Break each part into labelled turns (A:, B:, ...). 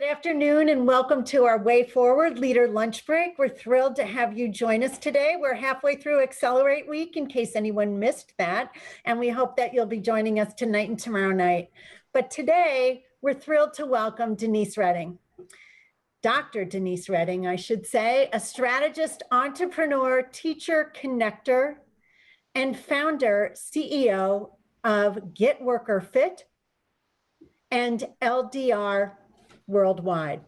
A: afternoon and welcome to our Way Forward Leader Lunch Break. We're thrilled to have you join us today. We're halfway through Accelerate Week in case anyone missed that, and we hope that you'll be joining us tonight and tomorrow night. But today, we're thrilled to welcome Denise Redding. Dr. Denise Redding, I should say, a strategist, entrepreneur, teacher, connector, and founder, CEO of GetWorkerFIT and LDR Worldwide.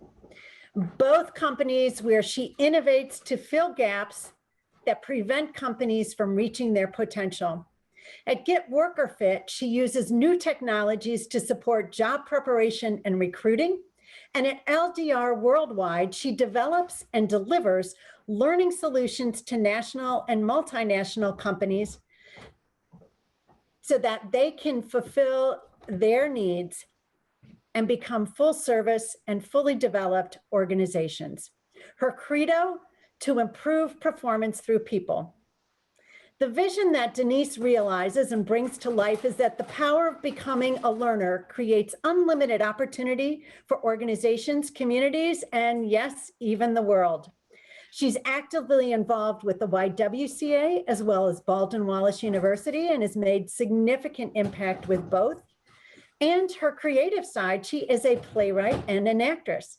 A: Both companies where she innovates to fill gaps that prevent companies from reaching their potential. At GetWorkerFIT, she uses new technologies to support job preparation and recruiting. And at LDR Worldwide, she develops and delivers learning solutions to national and multinational companies so that they can fulfill their needs and become full service and fully developed organizations. Her credo, to improve performance through people. The vision that Denise realizes and brings to life is that the power of becoming a learner creates unlimited opportunity for organizations, communities, and yes, even the world. She's actively involved with the Ywca as well as Baldwin Wallace University and has made significant impact with both. And her creative side, she is a playwright and an actress.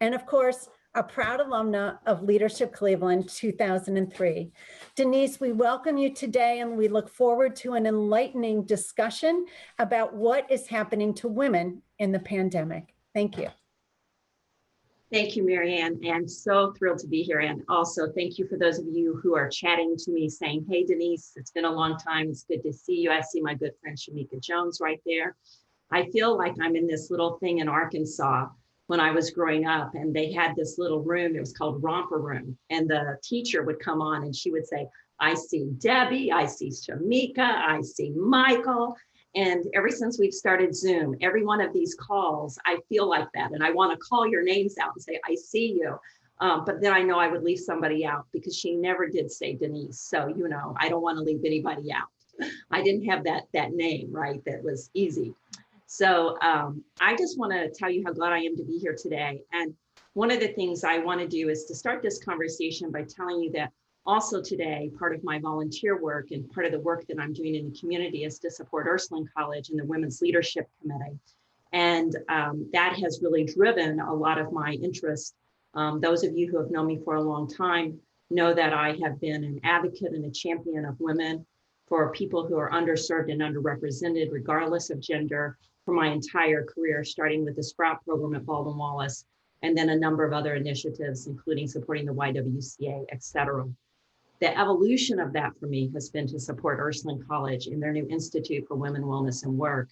A: And of course, a proud alumna of Leadership Cleveland 2003. Denise, we welcome you today and we look forward to an enlightening discussion about what is happening to women in the pandemic. Thank you.
B: Thank you, Marianne, and so thrilled to be here. And also thank you for those of you who are chatting to me saying, hey, Denise, it's been a long time. It's good to see you. I see my good friend, Shamika Jones right there. I feel like I'm in this little thing in Arkansas when I was growing up, and they had this little room, it was called Romper Room. And the teacher would come on and she would say, I see Debbie, I see Shamika, I see Michael. And ever since we've started Zoom, every one of these calls, I feel like that. And I want to call your names out and say, I see you. But then I know I would leave somebody out because she never did say Denise. So, you know, I don't want to leave anybody out. I didn't have that name, right? That was easy. So I just want to tell you how glad I am to be here today. And one of the things I want to do is to start this conversation by telling you that also today, part of my volunteer work and part of the work that I'm doing in the community is to support Ursuline College and the Women's Leadership Committee. And that has really driven a lot of my interest. Those of you who have known me for a long time know that I have been an advocate and a champion of women, for people who are underserved and underrepresented, regardless of gender, for my entire career, starting with the Sprout program at Baldwin Wallace, and then a number of other initiatives, including supporting the Ywca, et cetera. The evolution of that for me has been to support Ursuline College in their new Institute for Women, Wellness, and Work.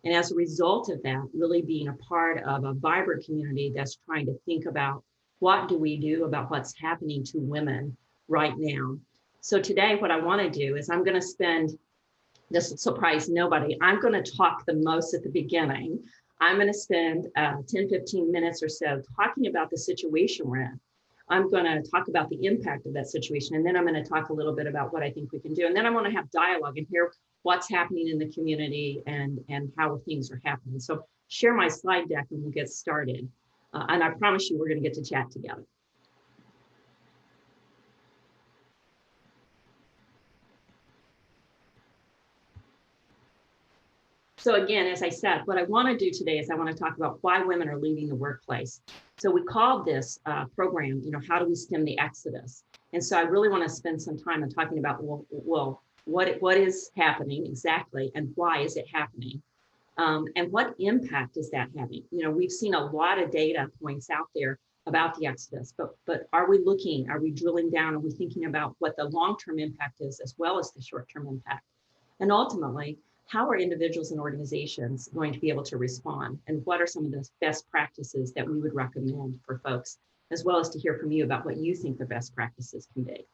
B: And as a result of that, really being a part of a vibrant community that's trying to think about what do we do about what's happening to women right now. So today, what I want to do is I'm going to spend, this will surprise nobody, I'm going to talk the most at the beginning. I'm going to spend 10, 15 minutes or so talking about the situation we're in. I'm going to talk about the impact of that situation, and then I'm going to talk a little bit about what I think we can do. And then I want to have dialogue and hear what's happening in the community and how things are happening. So share my slide deck and we'll get started. And I promise you, we're going to get to chat together. So again, as I said, what I want to do today is I want to talk about why women are leaving the workplace. So we called this program, you know, how do we stem the exodus? And so I really want to spend some time on talking about, well, what is happening exactly and why is it happening? And what impact is that having? You know, we've seen a lot of data points out there about the exodus, but are we drilling down? Are we thinking about what the long-term impact is as well as the short-term impact? And ultimately, how are individuals and organizations going to be able to respond? And what are some of the best practices that we would recommend for folks, as well as to hear from you about what you think the best practices can be.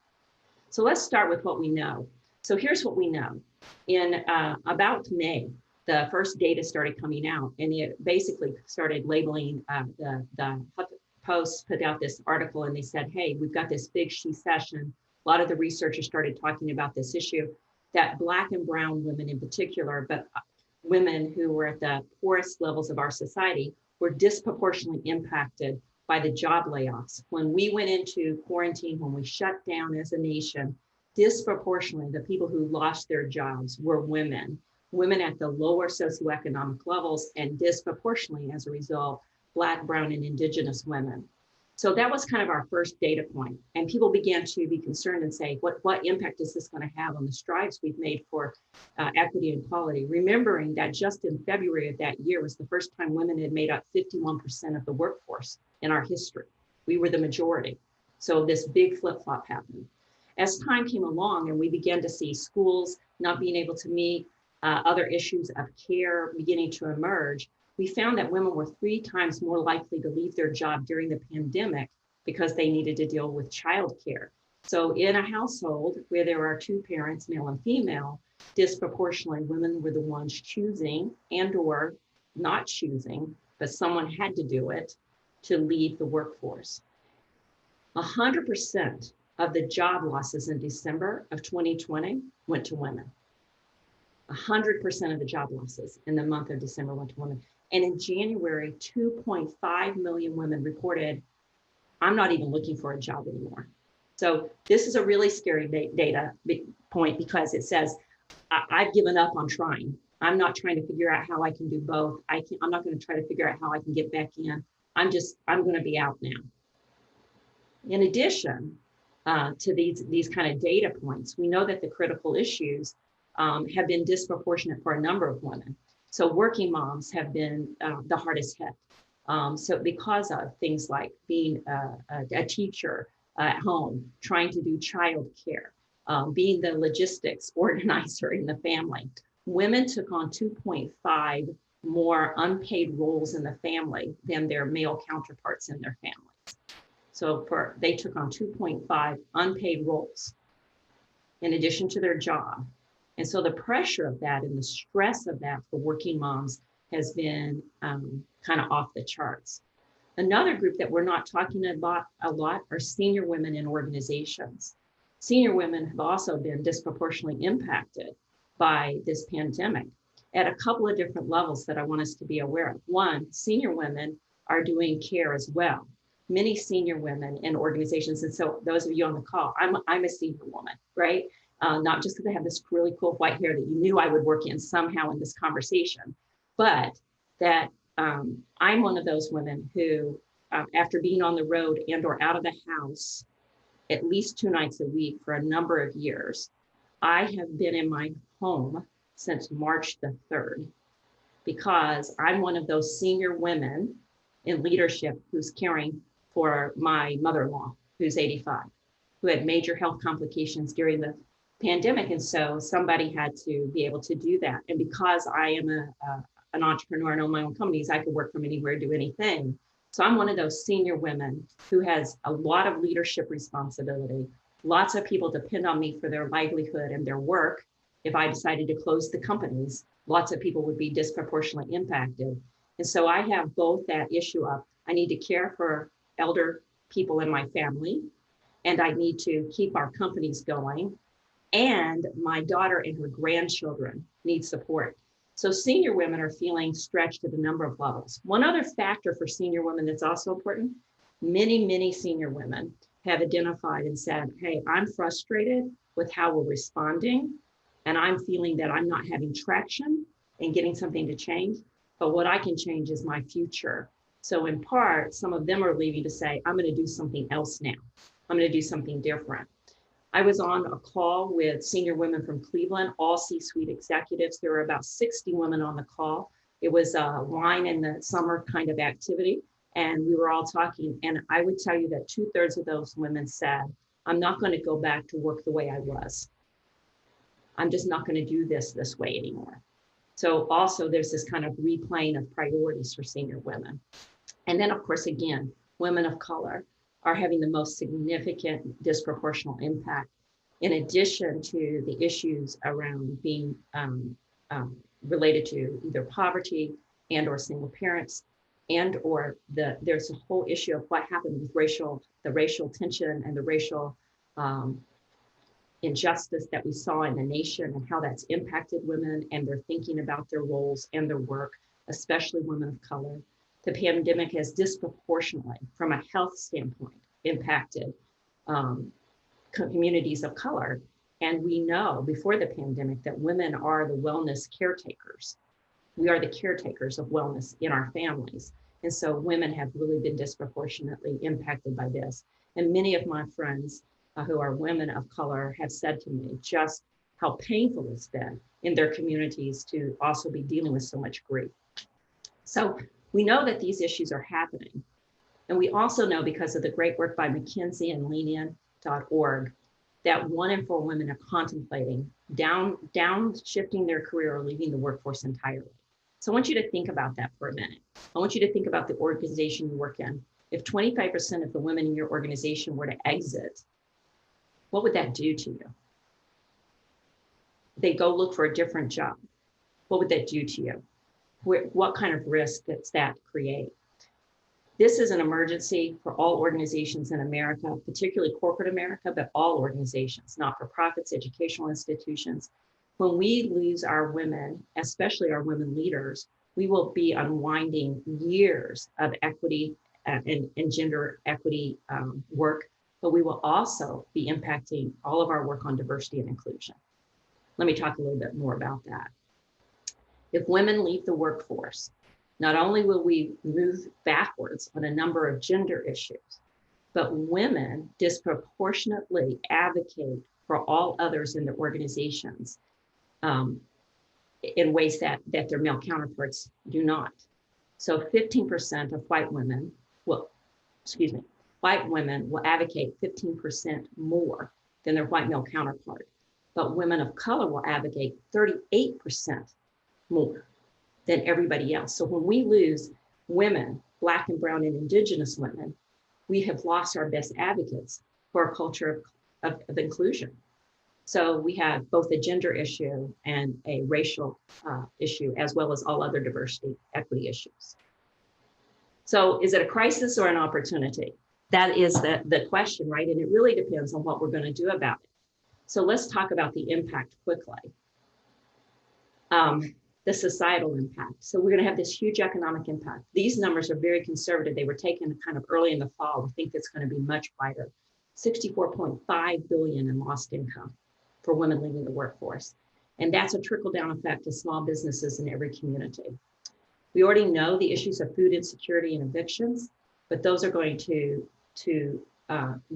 B: So let's start with what we know. So here's what we know. In about May, the first data started coming out, and it basically started labeling the Huffpost put out this article and they said, hey, we've got this big she-cession. A lot of the researchers started talking about this issue, that Black and brown women in particular, but women who were at the poorest levels of our society, were disproportionately impacted by the job layoffs. When we went into quarantine, when we shut down as a nation, disproportionately the people who lost their jobs were women, women at the lower socioeconomic levels, and disproportionately as a result, Black, Brown, and Indigenous women. So that was kind of our first data point. And people began to be concerned and say, what impact is this going to have on the strides we've made for equity and equality? Remembering that just in February of that year was the first time women had made up 51% of the workforce in our history. We were the majority. So this big flip-flop happened. As time came along and we began to see schools not being able to meet, other issues of care beginning to emerge, we found that women were 3 times more likely to leave their job during the pandemic because they needed to deal with childcare. So in a household where there are 2 parents, male and female, disproportionately women were the ones choosing and or not choosing, but someone had to do it to leave the workforce. 100% of the job losses in December of 2020 went to women. 100% of the job losses in the month of December went to women. And in January, 2.5 million women reported, I'm not even looking for a job anymore. So this is a really scary data point because it says, I've given up on trying. I'm not trying to figure out how I can do both. I'm not going to try to figure out how I can get back in. I'm going to be out now. In addition to these kind of data points, we know that the critical issues have been disproportionate for a number of women. So working moms have been the hardest hit. So because of things like being a teacher at home, trying to do childcare, being the logistics organizer in the family, women took on 2.5 more unpaid roles in the family than their male counterparts in their families. So they took on 2.5 unpaid roles in addition to their job. And so the pressure of that and the stress of that for working moms has been kind of off the charts. Another group that we're not talking about a lot are senior women in organizations. Senior women have also been disproportionately impacted by this pandemic at a couple of different levels that I want us to be aware of. One, senior women are doing care as well. Many senior women in organizations, and so those of you on the call, I'm a senior woman, right? Not just because I have this really cool white hair that you knew I would work in somehow in this conversation, but that I'm one of those women who, after being on the road and or out of the house at least 2 nights a week for a number of years, I have been in my home since March the 3rd, because I'm one of those senior women in leadership who's caring for my mother-in-law, who's 85, who had major health complications during the pandemic. And so somebody had to be able to do that. And because I am an entrepreneur and own my own companies, I could work from anywhere, do anything. So I'm one of those senior women who has a lot of leadership responsibility. Lots of people depend on me for their livelihood and their work. If I decided to close the companies, lots of people would be disproportionately impacted. And so I have both that issue of I need to care for elder people in my family, and I need to keep our companies going. And my daughter and her grandchildren need support. So senior women are feeling stretched at a number of levels. One other factor for senior women that's also important, many senior women have identified and said, hey, I'm frustrated with how we're responding, and I'm feeling that I'm not having traction and getting something to change, but what I can change is my future. So in part, some of them are leaving to say, I'm going to do something else now. I'm going to do something different. I was on a call with senior women from Cleveland, all C-suite executives. There were about 60 women on the call. It was a wine in the summer kind of activity. And we were all talking. And I would tell you that 2/3 of those women said, I'm not going to go back to work the way I was. I'm just not going to do this way anymore. So also there's this kind of replaying of priorities for senior women. And then of course, again, women of color are having the most significant disproportional impact, in addition to the issues around being related to either poverty and or single parents, and or there's a whole issue of what happened with the racial tension and the racial injustice that we saw in the nation, and how that's impacted women and their thinking about their roles and their work, especially women of color. the pandemic has disproportionately, from a health standpoint, impacted communities of color. And we know before the pandemic that women are the wellness caretakers. We are the caretakers of wellness in our families. And so women have really been disproportionately impacted by this. And many of my friends who are women of color have said to me just how painful it's been in their communities to also be dealing with so much grief. So we know that these issues are happening. And we also know, because of the great work by McKinsey and leanin.org, that 1 in 4 women are contemplating downshifting their career or leaving the workforce entirely. So I want you to think about that for a minute. I want you to think about the organization you work in. If 25% of the women in your organization were to exit, what would that do to you? They go look for a different job. What would that do to you? What kind of risk does that create? This is an emergency for all organizations in America, particularly corporate America, but all organizations, not-for-profits, educational institutions. When we lose our women, especially our women leaders, we will be unwinding years of equity and gender equity work, but we will also be impacting all of our work on diversity and inclusion. Let me talk a little bit more about that. If women leave the workforce, not only will we move backwards on a number of gender issues, but women disproportionately advocate for all others in their organizations in ways that their male counterparts do not. So 15% of white women will advocate 15% more than their white male counterpart, but women of color will advocate 38% more than everybody else. So when we lose women, Black and brown and indigenous women, we have lost our best advocates for a culture of inclusion. So we have both a gender issue and a racial issue, as well as all other diversity, equity issues. So is it a crisis or an opportunity? That is the question, right? And it really depends on what we're going to do about it. So let's talk about the impact quickly. The societal impact. So we're going to have this huge economic impact. These numbers are very conservative. They were taken kind of early in the fall. We think it's going to be much wider. 64.5 billion in lost income for women leaving the workforce. And that's a trickle-down effect to small businesses in every community. We already know the issues of food insecurity and evictions, but those are going to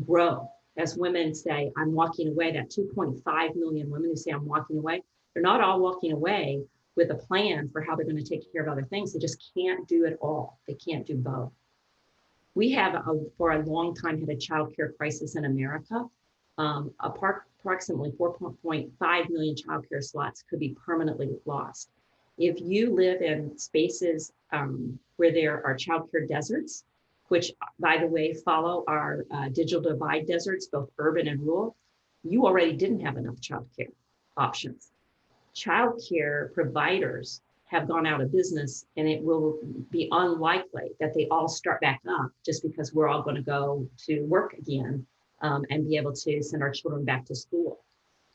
B: grow as women say, I'm walking away. That 2.5 million women who say I'm walking away, they're not all walking away with a plan for how they're going to take care of other things. They just can't do it all. They can't do both. We have, for a long time, had a childcare crisis in America. Approximately 4.5 million childcare slots could be permanently lost. If you live in spaces where there are childcare deserts, which, by the way, follow our digital divide deserts, both urban and rural, you already didn't have enough childcare options. Childcare providers have gone out of business, and it will be unlikely that they all start back up just because we're all going to go to work again and be able to send our children back to school.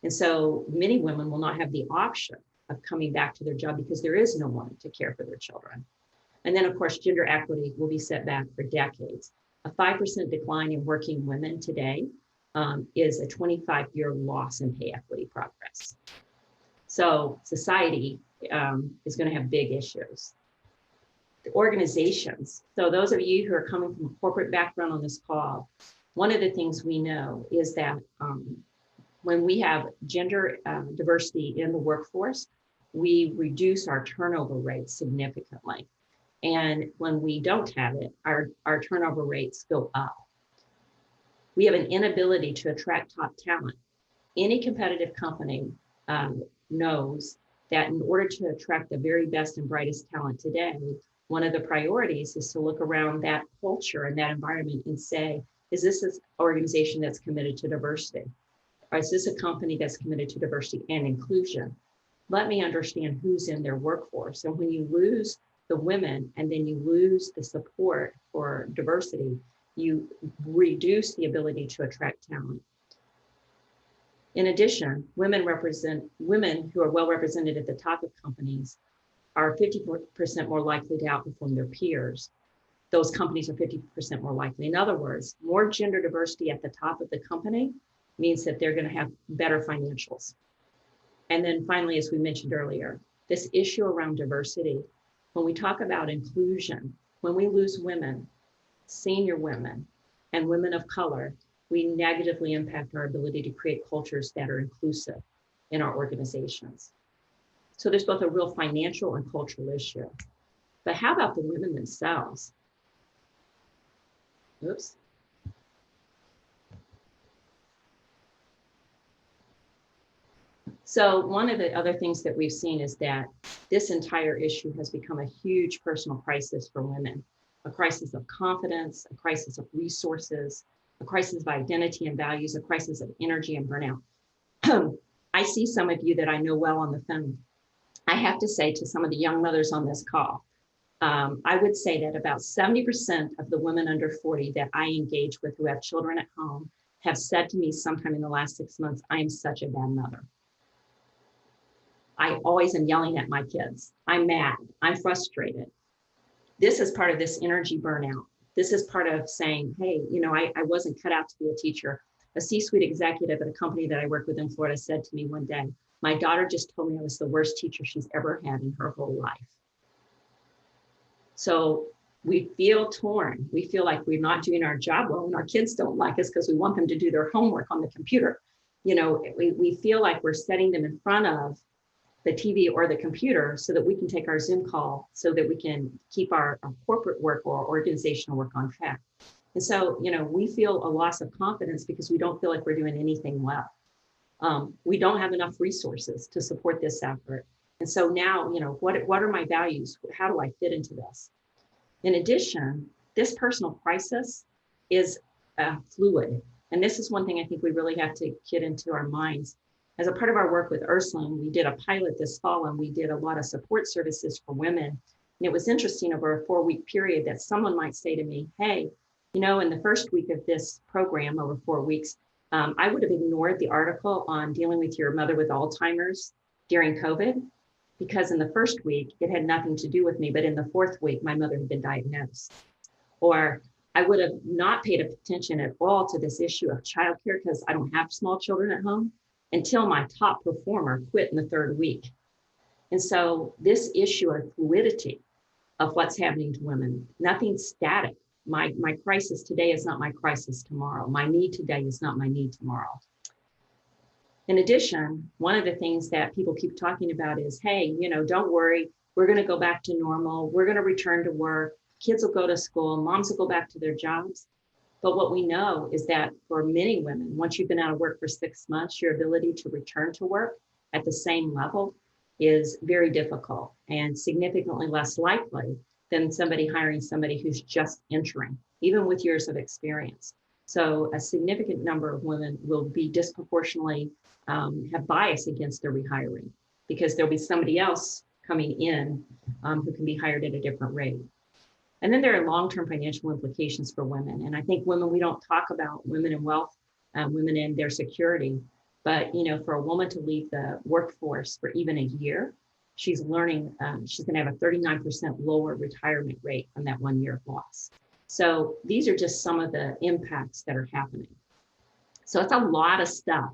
B: And so many women will not have the option of coming back to their job because there is no one to care for their children. And then, of course, gender equity will be set back for decades. A 5% decline in working women today is a 25-year loss in pay equity progress. So society is going to have big issues. The organizations, so those of you who are coming from a corporate background on this call, one of the things we know is that when we have gender diversity in the workforce, we reduce our turnover rates significantly. And when we don't have it, our turnover rates go up. We have an inability to attract top talent. Any competitive company knows that in order to attract the very best and brightest talent today, one of the priorities is to look around that culture and that environment and say, is this an organization that's committed to diversity? Or is this a company that's committed to diversity and inclusion? Let me understand who's in their workforce. And when you lose the women and then you lose the support for diversity, you reduce the ability to attract talent. In addition, women who are well represented at the top of companies are 50% more likely to outperform their peers. those companies are 50% more likely. In other words, more gender diversity at the top of the company means that they're going to have better financials. And then finally, as we mentioned earlier, this issue around diversity, when we talk about inclusion, when we lose women, senior women, and women of color, we negatively impact our ability to create cultures that are inclusive in our organizations. So there's both a real financial and cultural issue. But how about the women themselves? Oops. So one of the other things that we've seen is that this entire issue has become a huge personal crisis for women, a crisis of confidence, a crisis of resources, a crisis of identity and values, a crisis of energy and burnout. I see some of you that I know well on the phone. I have to say to some of the young mothers on this call, I would say that about 70% of the women under 40 that I engage with who have children at home have said to me sometime in the last 6 months, I am such a bad mother. I always am yelling at my kids. I'm mad, I'm frustrated. This is part of this energy burnout. This is part of saying, hey, you know, I wasn't cut out to be a teacher. A C-suite executive at a company that I work with in Florida said to me one day, my daughter just told me I was the worst teacher she's ever had in her whole life. So we feel torn. We feel like we're not doing our job well, and our kids don't like us because we want them to do their homework on the computer. You know, we feel like we're setting them in front of the TV or the computer so that we can take our Zoom call, so that we can keep our corporate work or organizational work on track. And so, you know, we feel a loss of confidence because we don't feel like we're doing anything well. We don't have enough resources to support this effort. And so now, you know, what are my values? How do I fit into this? In addition, this personal crisis is fluid. And this is one thing I think we really have to get into our minds. As a part of our work with Ursuline, we did a pilot this fall, and we did a lot of support services for women. And it was interesting over a 4-week period that someone might say to me, hey, you know, in the first week of this program over 4 weeks, I would have ignored the article on dealing with your mother with Alzheimer's during COVID, because in the first week, it had nothing to do with me. But in the 4th week, my mother had been diagnosed. Or I would have not paid attention at all to this issue of childcare because I don't have small children at home until my top performer quit in the 3rd week. And so this issue of fluidity of what's happening to women, nothing's static. My crisis today is not my crisis tomorrow. My need today is not my need tomorrow. In addition, one of the things that people keep talking about is, hey, you know, don't worry, we're going to go back to normal. We're going to return to work. Kids will go to school. Moms will go back to their jobs. But what we know is that for many women, once you've been out of work for 6 months, your ability to return to work at the same level is very difficult and significantly less likely than somebody hiring somebody who's just entering, even with years of experience. So a significant number of women will be disproportionately have bias against their rehiring because there'll be somebody else coming in who can be hired at a different rate. And then there are long-term financial implications for women. And I think women, we don't talk about women in wealth, women in their security, but you know, for a woman to leave the workforce for even a year, she's learning, she's gonna have a 39% lower retirement rate from that 1 year of loss. So these are just some of the impacts that are happening. So it's a lot of stuff.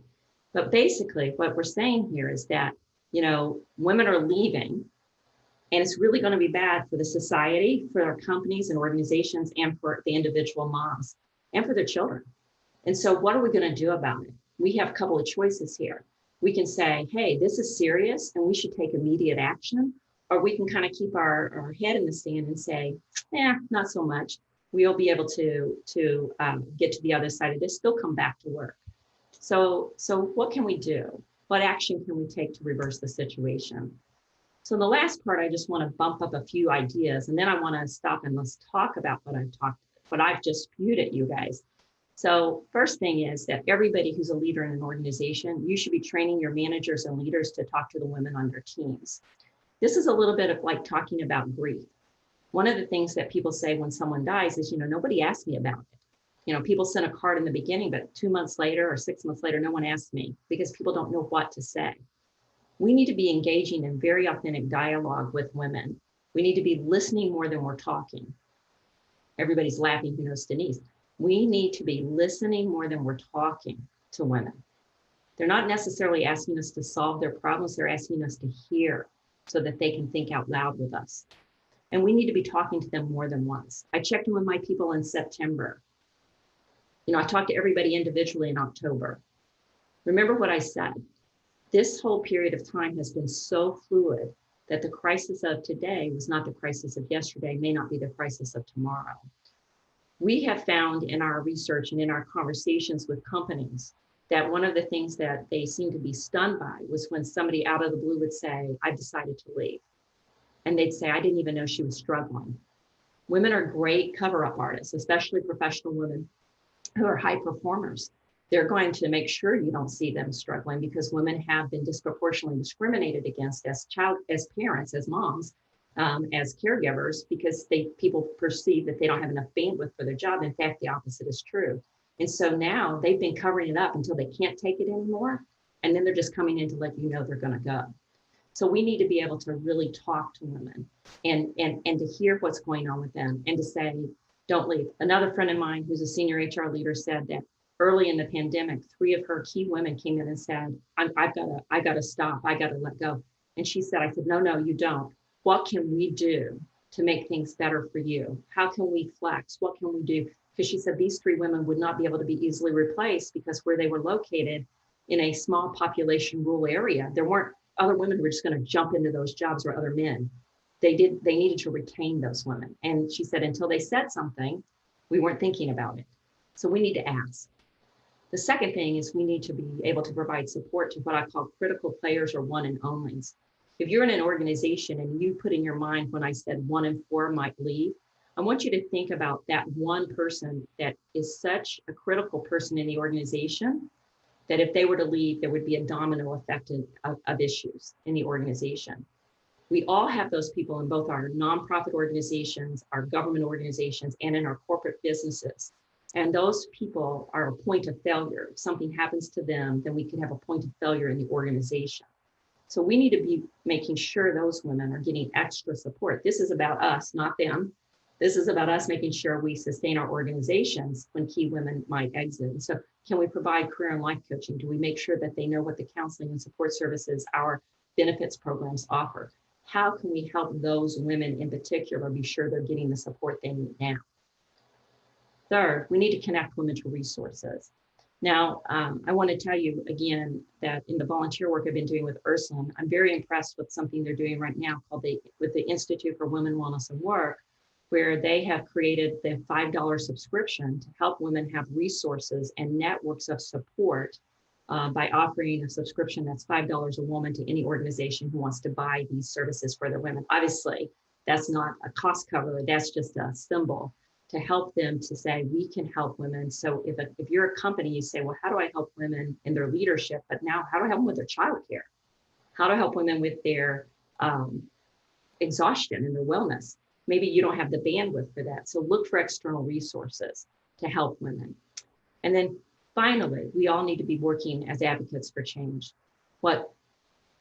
B: But basically what we're saying here is that, you know, women are leaving, and it's really going to be bad for the society, for our companies and organizations, and for the individual moms and for their children. And so what are we going to do about it? We have a couple of choices here. We can say, hey, this is serious and we should take immediate action. Or we can kind of keep our head in the sand and say, not so much. We'll be able to get to the other side of this, still come back to work. So what can we do? What action can we take to reverse the situation? So the last part, I just want to bump up a few ideas, and then I want to stop and let's talk about what I've just spewed at you guys. So first thing is that everybody who's a leader in an organization, you should be training your managers and leaders to talk to the women on their teams. This is a little bit of like talking about grief. One of the things that people say when someone dies is, you know, nobody asked me about it. You know, people sent a card in the beginning, but 2 months later or 6 months later, no one asked me because people don't know what to say. We need to be engaging in very authentic dialogue with women. We need to be listening more than we're talking. Everybody's laughing who knows Denise. We need to be listening more than we're talking to women. They're not necessarily asking us to solve their problems. They're asking us to hear so that they can think out loud with us. And we need to be talking to them more than once. I checked in with my people in September. I talked to everybody individually in October. Remember what I said. This whole period of time has been so fluid that the crisis of today was not the crisis of yesterday, may not be the crisis of tomorrow. We have found in our research and in our conversations with companies that one of the things that they seem to be stunned by was when somebody out of the blue would say, "I've decided to leave." And they'd say, "I didn't even know she was struggling." Women are great cover-up artists, especially professional women who are high performers. They're going to make sure you don't see them struggling because women have been disproportionately discriminated against as parents, as moms, as caregivers, because people perceive that they don't have enough bandwidth for their job. In fact, the opposite is true. And so now they've been covering it up until they can't take it anymore. And then they're just coming in to let you know they're going to go. So we need to be able to really talk to women and to hear what's going on with them and to say, don't leave. Another friend of mine who's a senior HR leader said that early in the pandemic, 3 of her key women came in and said, I gotta stop. I gotta let go. And she said, I said, no, you don't. What can we do to make things better for you? How can we flex? What can we do? Because she said these 3 women would not be able to be easily replaced because where they were located in a small population rural area, there weren't other women who were just going to jump into those jobs or other men. They needed to retain those women. And she said, until they said something, we weren't thinking about it. So we need to ask. The second thing is we need to be able to provide support to what I call critical players or one and onlys. If you're in an organization and you put in your mind when I said 1 in 4 might leave, I want you to think about that one person that is such a critical person in the organization that if they were to leave, there would be a domino effect of issues in the organization. We all have those people in both our nonprofit organizations, our government organizations, and in our corporate businesses. And those people are a point of failure. If something happens to them, then we can have a point of failure in the organization. So we need to be making sure those women are getting extra support. This is about us, not them. This is about us making sure we sustain our organizations when key women might exit. And so can we provide career and life coaching? Do we make sure that they know what the counseling and support services our benefits programs offer? How can we help those women in particular be sure they're getting the support they need now? Third, we need to connect women to resources. Now, I want to tell you again that in the volunteer work I've been doing with Ursuline, I'm very impressed with something they're doing right now called with the Institute for Women, Wellness and Work, where they have created the $5 subscription to help women have resources and networks of support by offering a subscription that's $5 a woman to any organization who wants to buy these services for their women. Obviously, that's not a cost cover, that's just a symbol to help them to say, we can help women. So if you're a company, you say, well, how do I help women in their leadership? But now, how do I help them with their childcare? How do I help women with their exhaustion and their wellness? Maybe you don't have the bandwidth for that. So look for external resources to help women. And then finally, we all need to be working as advocates for change. What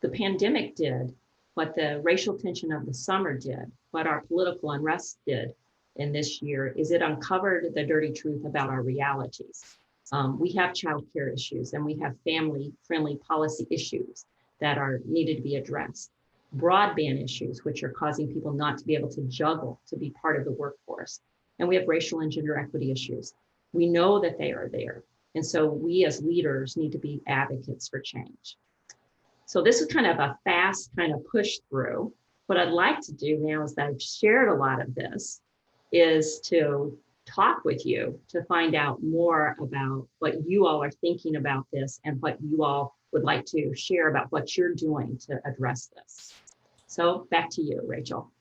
B: the pandemic did, what the racial tension of the summer did, what our political unrest did in this year is it uncovered the dirty truth about our realities. We have childcare issues and we have family-friendly policy issues that are needed to be addressed. Broadband issues, which are causing people not to be able to juggle to be part of the workforce. And we have racial and gender equity issues. We know that they are there. And so we as leaders need to be advocates for change. So this is kind of a fast kind of push through. What I'd like to do now is that I've shared a lot of this is to talk with you to find out more about what you all are thinking about this and what you all would like to share about what you're doing to address this. So back to you, Rachel.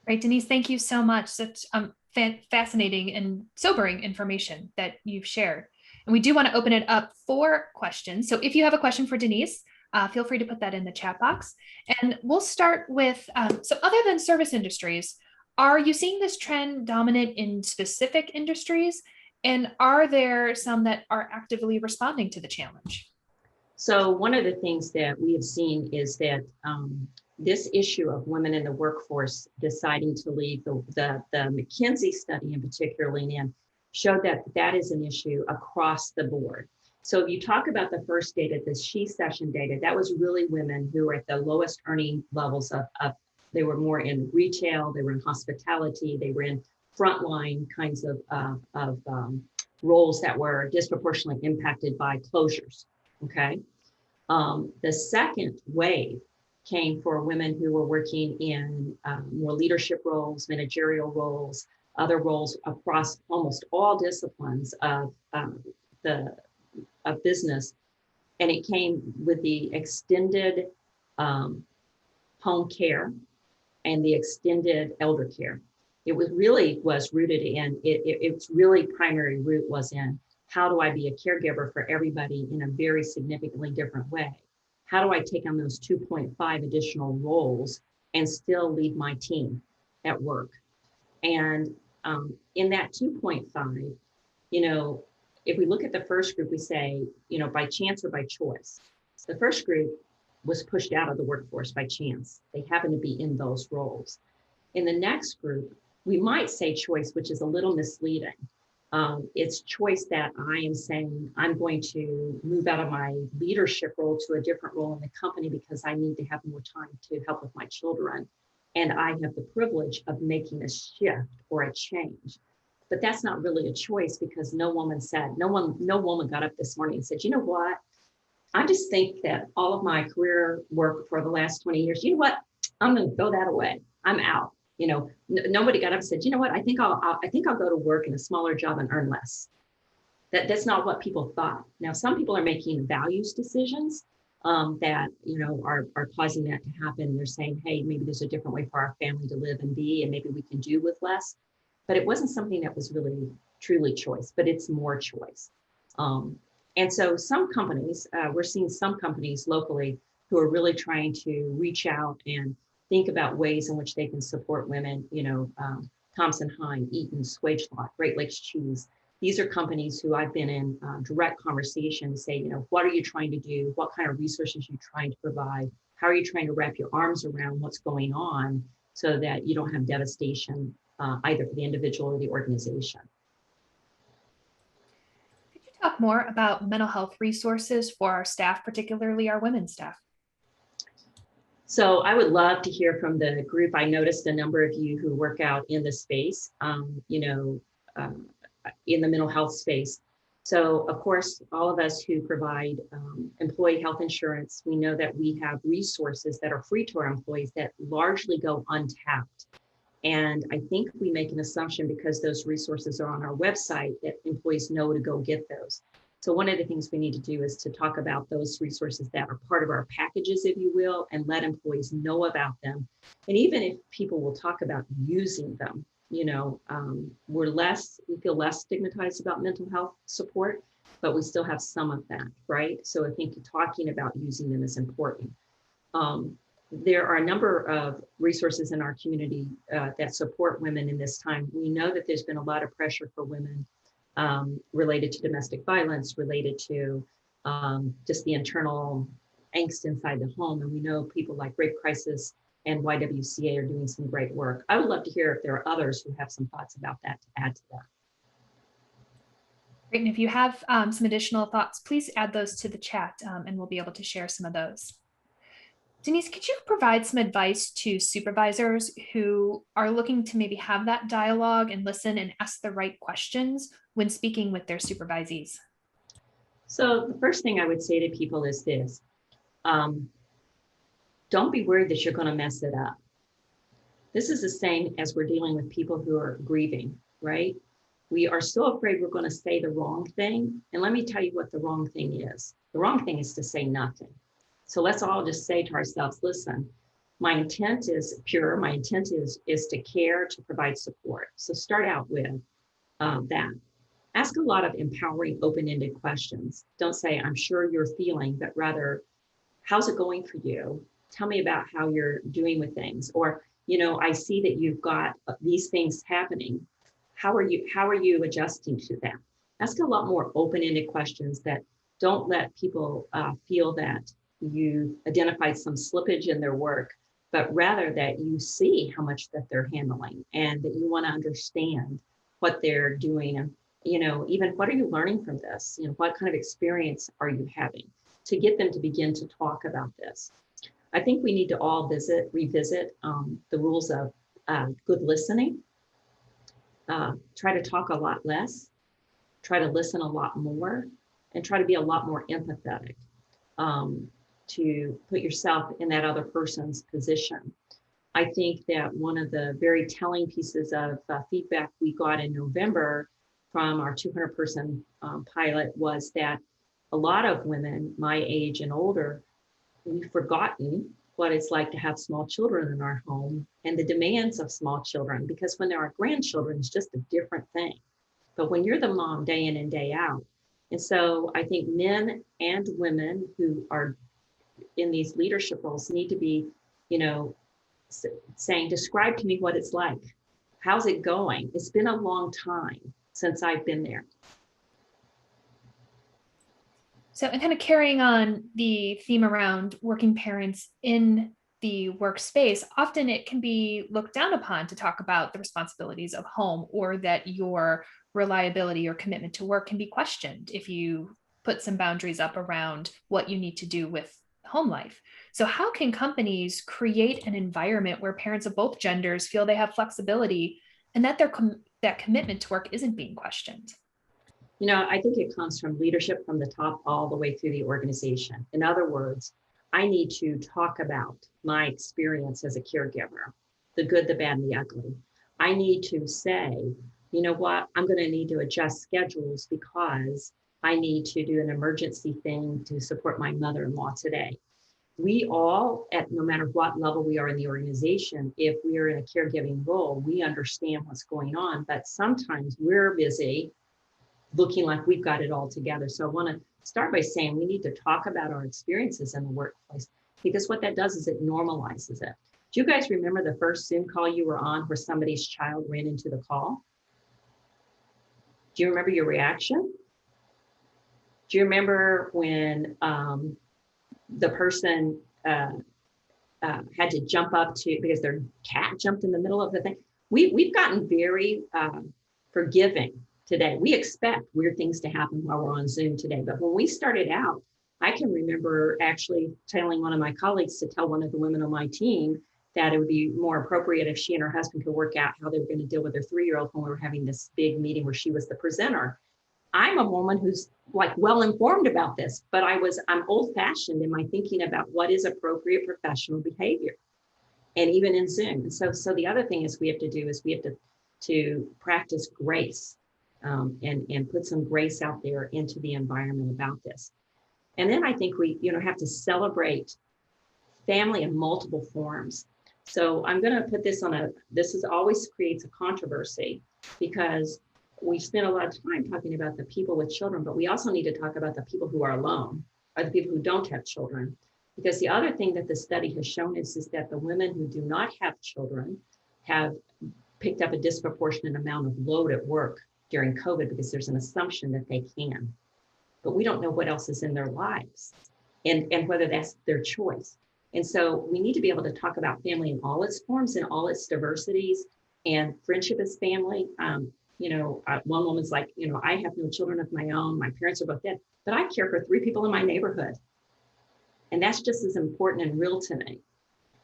C: Right, Denise, thank you so much. Such fascinating and sobering information that you've shared. And we do want to open it up for questions. So if you have a question for Denise, feel free to put that in the chat box. And we'll start with, so other than service industries, are you seeing this trend dominant in specific industries? And are there some that are actively responding to the challenge?
B: So one of the things that we have seen is that this issue of women in the workforce deciding to leave, the McKinsey study in particular, Leanne, showed that that is an issue across the board. So if you talk about the first data, the She Session data, that was really women who were at the lowest earning levels of they were more in retail, they were in hospitality, they were in frontline kinds of roles that were disproportionately impacted by closures, okay? The second wave came for women who were working in more leadership roles, managerial roles, other roles across almost all disciplines of business. And it came with the extended home care and the extended elder care. It was rooted in, its really primary root was in, how do I be a caregiver for everybody in a very significantly different way? How do I take on those 2.5 additional roles and still lead my team at work? And in that 2.5, if we look at the first group, we say, by chance or by choice. The first group was pushed out of the workforce by chance. They happen to be in those roles. In the next group, we might say choice, which is a little misleading. It's choice that I am saying I'm going to move out of my leadership role to a different role in the company because I need to have more time to help with my children. And I have the privilege of making a shift or a change. But that's not really a choice because no woman got up this morning and said, you know what? I just think that all of my career work for the last 20 years, you know what? I'm going to throw that away. I'm out. Nobody got up and said, you know what? I think I'll go to work in a smaller job and earn less. That's not what people thought. Now, some people are making values decisions that are causing that to happen. They're saying, hey, maybe there's a different way for our family to live and be, and maybe we can do with less. But it wasn't something that was really truly choice, but it's more choice. And so some companies, we're seeing some companies locally who are really trying to reach out and think about ways in which they can support women, Thompson Hine, Eaton, Swagelot, Great Lakes Cheese. These are companies who I've been in direct conversation to say, what are you trying to do? What kind of resources are you trying to provide? How are you trying to wrap your arms around what's going on so that you don't have devastation either for the individual or the organization?
C: Could you talk more about mental health resources for our staff, particularly our women staff?
B: So I would love to hear from the group. I noticed a number of you who work out in the space, in the mental health space. So of course, all of us who provide employee health insurance, we know that we have resources that are free to our employees that largely go untapped. And I think we make an assumption because those resources are on our website that employees know to go get those. So one of the things we need to do is to talk about those resources that are part of our packages, if you will, and let employees know about them. And even if people will talk about using them, we feel less stigmatized about mental health support, but we still have some of that, right? So I think talking about using them is important. There are a number of resources in our community that support women in this time. We know that there's been a lot of pressure for women related to domestic violence, related to just the internal angst inside the home. And we know people like Rape Crisis and Ywca are doing some great work. I would love to hear if there are others who have some thoughts about that to add to that.
C: Great, and if you have some additional thoughts, please add those to the chat and we'll be able to share some of those. Denise, could you provide some advice to supervisors who are looking to maybe have that dialogue and listen and ask the right questions when speaking with their supervisees?
B: So the first thing I would say to people is this. Don't be worried that you're going to mess it up. This is the same as we're dealing with people who are grieving, right? We are so afraid we're going to say the wrong thing. And let me tell you what the wrong thing is. The wrong thing is to say nothing. So let's all just say to ourselves, listen, my intent is pure. My intent is to care, to provide support. So start out with that. Ask a lot of empowering, open-ended questions. Don't say, I'm sure you're feeling, but rather, how's it going for you? Tell me about how you're doing with things. Or, I see that you've got these things happening. How are you adjusting to that? Ask a lot more open-ended questions that don't let people feel that you identified some slippage in their work but rather that you see how much that they're handling and that you want to understand what they're doing. And, even what are you learning from this? What kind of experience are you having, to get them to begin to talk about this. I think we need to all revisit the rules of good listening. Try to talk a lot less, try to listen a lot more, and try to be a lot more empathetic, to put yourself in that other person's position. I think that one of the very telling pieces of feedback we got in November from our 200-person pilot was that a lot of women my age and older, we've forgotten what it's like to have small children in our home and the demands of small children, because when there are grandchildren, it's just a different thing. But when you're the mom day in and day out, and so I think men and women who are in these leadership roles need to be, saying, describe to me what it's like. How's it going? It's been a long time since I've been there.
C: So, and kind of carrying on the theme around working parents in the workspace, often it can be looked down upon to talk about the responsibilities of home, or that your reliability or commitment to work can be questioned if you put some boundaries up around what you need to do with home life. So how can companies create an environment where parents of both genders feel they have flexibility and that that commitment to work isn't being questioned?
B: I think it comes from leadership from the top all the way through the organization. In other words, I need to talk about my experience as a caregiver, the good, the bad, and the ugly. I need to say, you know what, I'm going to need to adjust schedules because I need to do an emergency thing to support my mother-in-law today. We all, at no matter what level we are in the organization, if we are in a caregiving role, we understand what's going on, but sometimes we're busy looking like we've got it all together. So I want to start by saying we need to talk about our experiences in the workplace, because what that does is it normalizes it. Do you guys remember the first Zoom call you were on where somebody's child ran into the call? Do you remember your reaction? Do you remember when the person had to jump up because their cat jumped in the middle of the thing? We've gotten very forgiving today. We expect weird things to happen while we're on Zoom today. But when we started out, I can remember actually telling one of my colleagues to tell one of the women on my team that it would be more appropriate if she and her husband could work out how they were going to deal with their 3-year-old when we were having this big meeting where she was the presenter. I'm a woman who's like well informed about this, but I'm old fashioned in my thinking about what is appropriate professional behavior, and even in Zoom. And so the other thing is we have to practice grace, and put some grace out there into the environment about this. And then I think we have to celebrate family in multiple forms. So I'm going to put this this always creates a controversy, because we spend a lot of time talking about the people with children, but we also need to talk about the people who are alone, or the people who don't have children. Because the other thing that the study has shown is that the women who do not have children have picked up a disproportionate amount of load at work during COVID, because there's an assumption that they can, but we don't know what else is in their lives and whether that's their choice. And so we need to be able to talk about family in all its forms and all its diversities, and friendship as family. One woman's like, I have no children of my own. My parents are both dead, but I care for 3 people in my neighborhood. And that's just as important and real to me.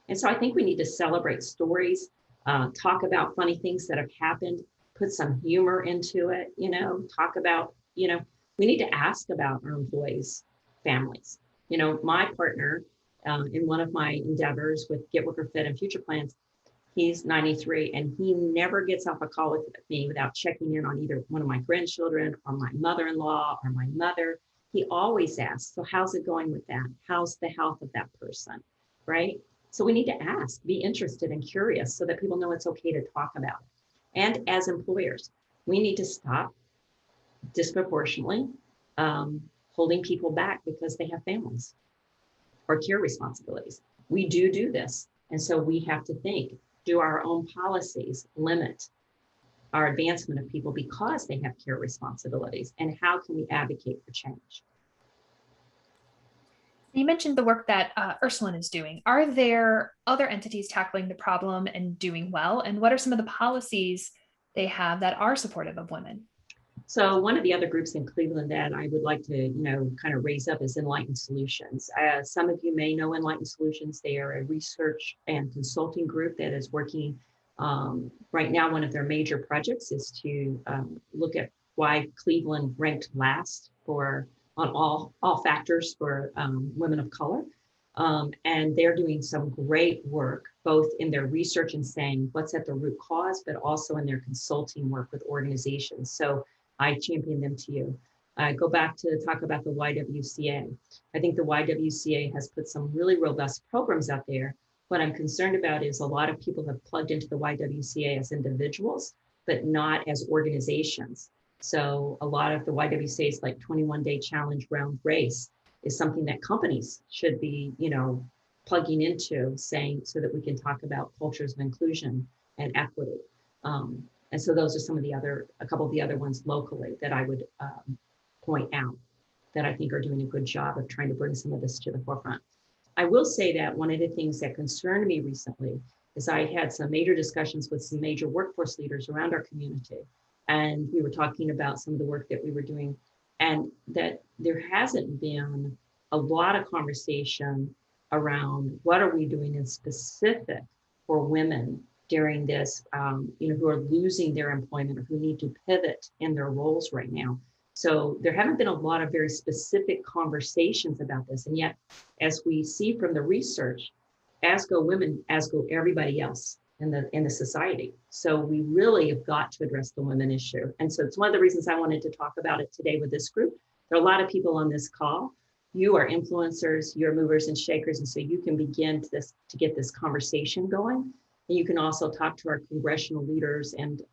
B: And so I think we need to celebrate stories, talk about funny things that have happened, put some humor into it, talk about, we need to ask about our employees' families. My partner in one of my endeavors with GetWorkerFIT and Future Plans, he's 93, and he never gets off a call with me without checking in on either one of my grandchildren or my mother-in-law or my mother. He always asks, so how's it going with that? How's the health of that person, right? So we need to ask, be interested and curious so that people know it's okay to talk about it. And as employers, we need to stop disproportionately holding people back because they have families or care responsibilities. We do this. And so we have to think, do our own policies limit our advancement of people because they have care responsibilities? And how can we advocate for change?
C: You mentioned the work that Ursuline is doing. Are there other entities tackling the problem and doing well? And what are some of the policies they have that are supportive of women?
B: So one of the other groups in Cleveland that I would like to, kind of raise up is Enlightened Solutions. Some of you may know Enlightened Solutions. They are a research and consulting group that is working right now. One of their major projects is to look at why Cleveland ranked last on all factors for women of color. And they're doing some great work, both in their research and saying what's at the root cause, but also in their consulting work with organizations. So I champion them to you. Go back to talk about the YWCA. I think the YWCA has put some really robust programs out there. What I'm concerned about is a lot of people have plugged into the YWCA as individuals, but not as organizations. So a lot of the YWCA's like 21-day challenge round race is something that companies should be, plugging into, saying, so that we can talk about cultures of inclusion and equity. And so those are a couple of the other ones locally that I would point out that I think are doing a good job of trying to bring some of this to the forefront. I will say that one of the things that concerned me recently is I had some major discussions with some major workforce leaders around our community. And we were talking about some of the work that we were doing, and that there hasn't been a lot of conversation around what are we doing in specific for women during this, who are losing their employment or who need to pivot in their roles right now. So there haven't been a lot of very specific conversations about this. And yet, as we see from the research, as go women, as go everybody else in the society. So we really have got to address the women issue. And so it's one of the reasons I wanted to talk about it today with this group. There are a lot of people on this call. You are influencers, you're movers and shakers. And so you can begin to get this conversation going. And you can also talk to our congressional leaders and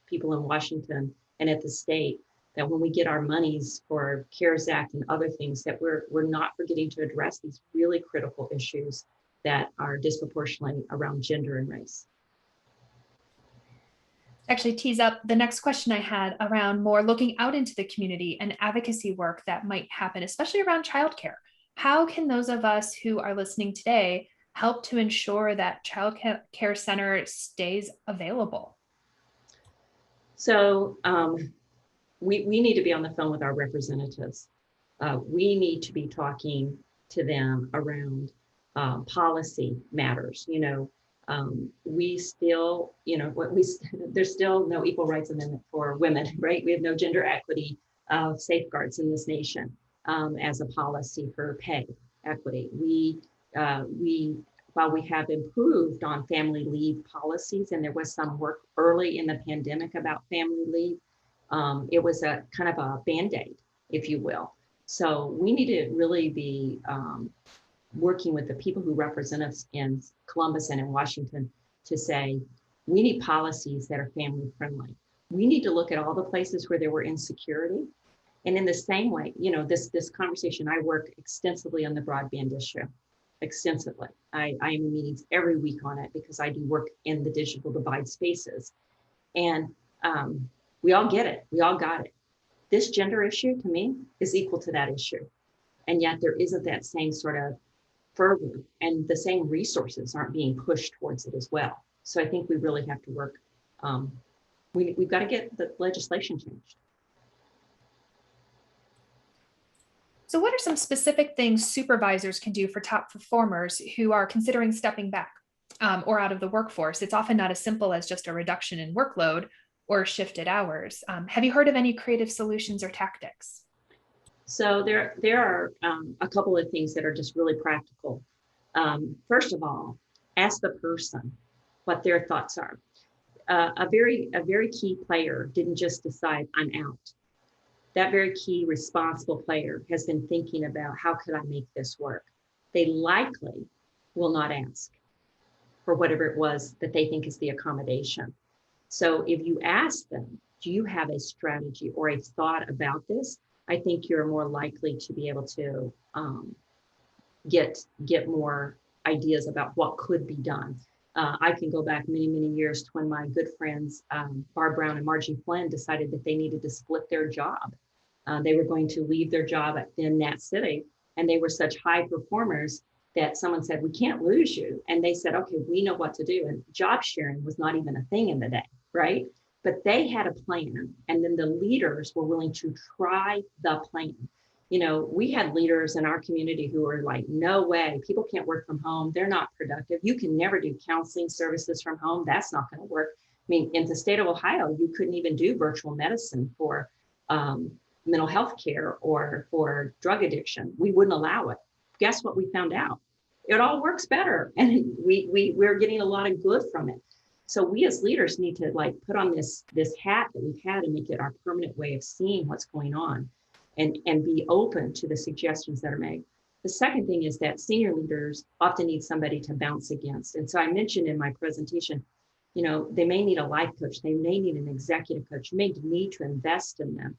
B: people in Washington and at the state, that when we get our monies for CARES Act and other things, that we're not forgetting to address these really critical issues that are disproportionately around gender and race.
C: Actually tease up the next question I had around more looking out into the community and advocacy work that might happen, especially around childcare. How can those of us who are listening today help to ensure that child care center stays available?
B: So we need to be on the phone with our representatives. We need to be talking to them around policy matters. We still, there's still no equal rights amendment for women, right? We have no gender equity safeguards in this nation as a policy for pay equity. While we have improved on family leave policies, and there was some work early in the pandemic about family leave, it was a kind of a Band-Aid, if you will. So we need to really be working with the people who represent us in Columbus and in Washington to say, we need policies that are family friendly. We need to look at all the places where there were insecurity. And in the same way, this conversation, I work extensively on the broadband issue, extensively. I am in meetings every week on it because I do work in the digital divide spaces. And we all get it, we all got it. This gender issue to me is equal to that issue. And yet there isn't that same sort of fervor, and the same resources aren't being pushed towards it as well. So I think we really have to work. We've got to get the legislation changed.
C: So what are some specific things supervisors can do for top performers who are considering stepping back or out of the workforce? It's often not as simple as just a reduction in workload or shifted hours. Have you heard of any creative solutions or tactics?
B: So there are a couple of things that are just really practical. First of all, ask the person what their thoughts are. A very key player didn't just decide I'm out. That very key responsible player has been thinking about how could I make this work? They likely will not ask for whatever it was that they think is the accommodation. So if you ask them, do you have a strategy or a thought about this? I think you're more likely to be able to get more ideas about what could be done. I can go back many, many years to when my good friends, Barb Brown and Margie Flynn, decided that they needed to split their job. They were going to leave their job in that city And they were such high performers that someone said, we can't lose you. And they said, okay, we know what to do. And job sharing was not even a thing in the day, right? But they had a plan. And then the leaders were willing to try the plan. You know, we had leaders in our community who were like, no way, people can't work from home. They're not productive. You can never do counseling services from home. That's not going to work. I mean, in the state of Ohio, you couldn't even do virtual medicine for mental health care or for drug addiction. We wouldn't allow it. Guess what we found out? It all works better. And we're getting a lot of good from it. So we as leaders need to like put on this hat that we've had and make it our permanent way of seeing what's going on and be open to the suggestions that are made. The second thing is that senior leaders often need somebody to bounce against. And so I mentioned in my presentation, you know, they may need a life coach. They may need an executive coach. You may need to invest in them.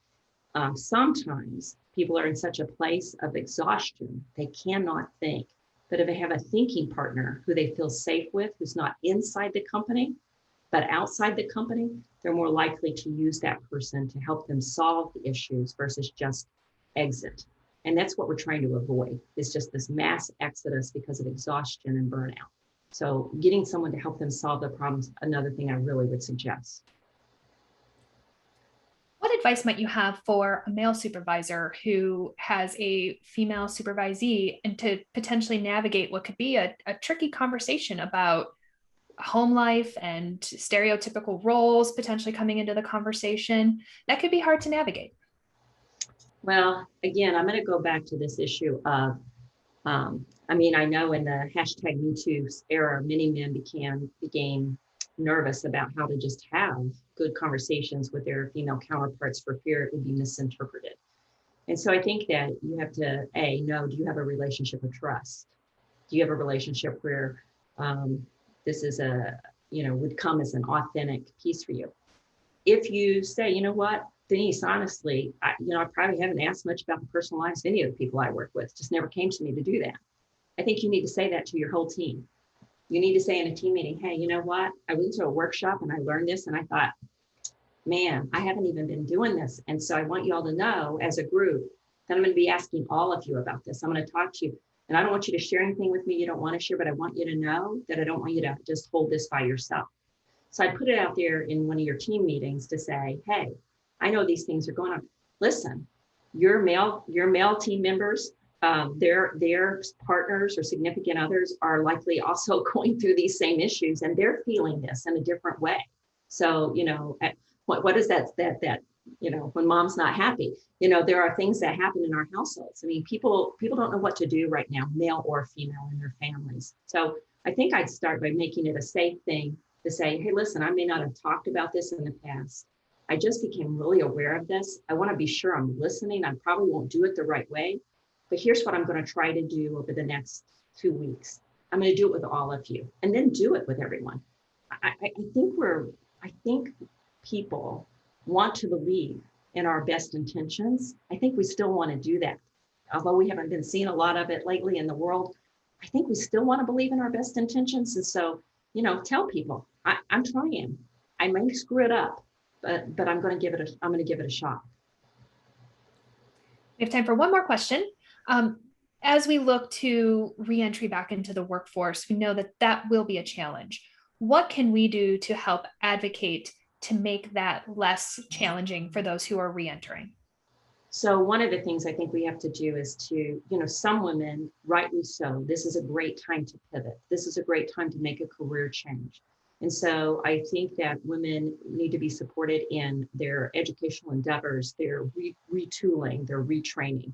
B: Sometimes people are in such a place of exhaustion, they cannot think. But if they have a thinking partner who they feel safe with, who's not inside the company, but outside the company, they're more likely to use that person to help them solve the issues versus just exit. And that's what we're trying to avoid, is just this mass exodus because of exhaustion and burnout. So getting someone to help them solve the problems, another thing I really would suggest.
C: What advice might you have for a male supervisor who has a female supervisee and to potentially navigate what could be a tricky conversation about home life and stereotypical roles potentially coming into the conversation? That could be hard to navigate.
B: Well, again, I'm going to go back to this issue of, I mean, I know in the hashtag #MeToo era, many men became nervous about how to just have good conversations with their female counterparts for fear it would be misinterpreted. And so I think that you have to, know, do you have a relationship of trust? Do you have a relationship where this is would come as an authentic piece for you? If you say, you know what, Denise, honestly, I probably haven't asked much about the personal lives of any of the people I work with, just never came to me to do that. I think you need to say that to your whole team. You need to say in a team meeting, hey, you know what? I went to a workshop and I learned this and I thought, man, I haven't even been doing this. And so I want you all to know as a group that I'm going to be asking all of you about this. I'm going to talk to you. And I don't want you to share anything with me you don't want to share, but I want you to know that I don't want you to just hold this by yourself. So I put it out there in one of your team meetings to say, hey, I know these things are going on. Listen, your male team members, their partners or significant others are likely also going through these same issues and they're feeling this in a different way. So, what is that, when mom's not happy, there are things that happen in our households. I mean, people don't know what to do right now, male or female, in their families. So I think I'd start by making it a safe thing to say, hey, listen, I may not have talked about this in the past. I just became really aware of this. I want to be sure I'm listening. I probably won't do it the right way. But here's what I'm going to try to do over the next 2 weeks. I'm going to do it with all of you and then do it with everyone. I think people want to believe in our best intentions. I think we still want to do that. Although we haven't been seeing a lot of it lately in the world, I think we still want to believe in our best intentions. And so, tell people, I'm trying. I may screw it up, but I'm going to give it a shot.
C: We have time for one more question. As we look to reentry back into the workforce, we know that will be a challenge. What can we do to help advocate to make that less challenging for those who are reentering?
B: So one of the things I think we have to do is to, some women, rightly so, this is a great time to pivot. This is a great time to make a career change. And so I think that women need to be supported in their educational endeavors, their retooling, their retraining.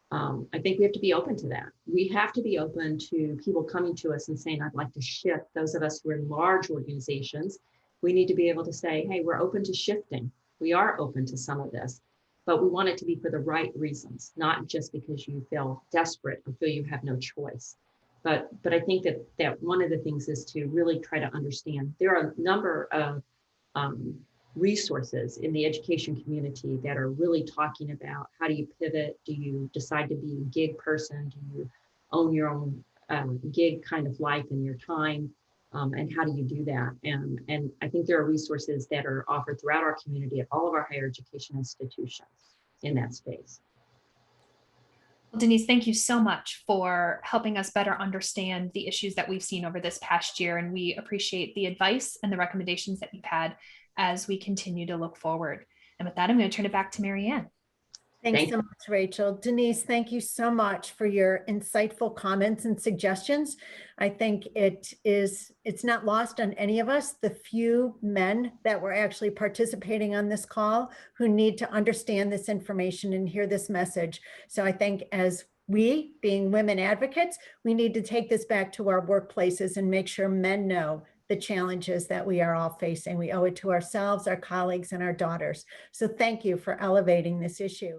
B: I think we have to be open to that. We have to be open to people coming to us and saying, I'd like to shift. Those of us who are in large organizations, we need to be able to say, hey, we're open to shifting. We are open to some of this, but we want it to be for the right reasons, not just because you feel desperate or feel you have no choice. But I think that one of the things is to really try to understand there are a number of resources in the education community that are really talking about how do you pivot? Do you decide to be a gig person? Do you own your own gig kind of life and your time? And how do you do that? And I think there are resources that are offered throughout our community at all of our higher education institutions in that space.
C: Well, Denise, thank you so much for helping us better understand the issues that we've seen over this past year. And we appreciate the advice and the recommendations that you've had as we continue to look forward. And with that, I'm going to turn it back to Marianne.
A: Thanks
B: Thank
A: so much, Rachel. Denise, thank you so much for your insightful comments and suggestions. I think it's not lost on any of us, the few men that were actually participating on this call who need to understand this information and hear this message. So I think as we, being women advocates, we need to take this back to our workplaces and make sure men know the challenges that we are all facing. We owe it to ourselves, our colleagues, and our daughters. So thank you for elevating this issue.